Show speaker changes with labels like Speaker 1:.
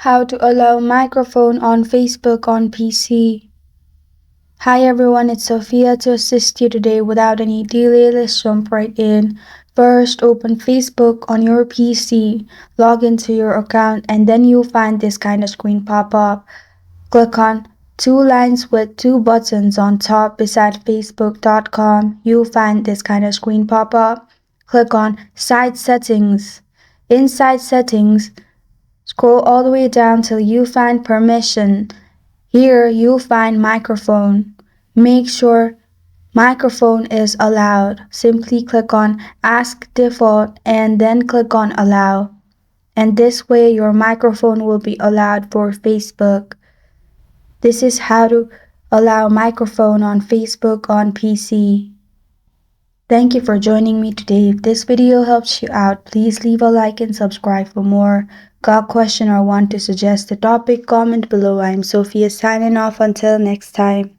Speaker 1: How to allow microphone on Facebook on PC. Hi everyone, it's Sophia to assist you today. Without any delay, let's jump right in. First, open Facebook on your PC, log into your account, and then you'll find this kind of screen pop up. Click on two lines with two buttons on top beside facebook.com. You'll find this kind of screen pop up. Click on Site Settings. Inside Settings, scroll all the way down till you find Permission. Here you'll find Microphone. Make sure Microphone is allowed. Simply click on Ask Default and then click on Allow. And this way your microphone will be allowed for Facebook. This is how to allow microphone on Facebook on PC. Thank you for joining me today. If this video helps you out, please leave a like and subscribe for more. Got a question or want to suggest a topic? Comment below. I'm Sophia signing off until next time.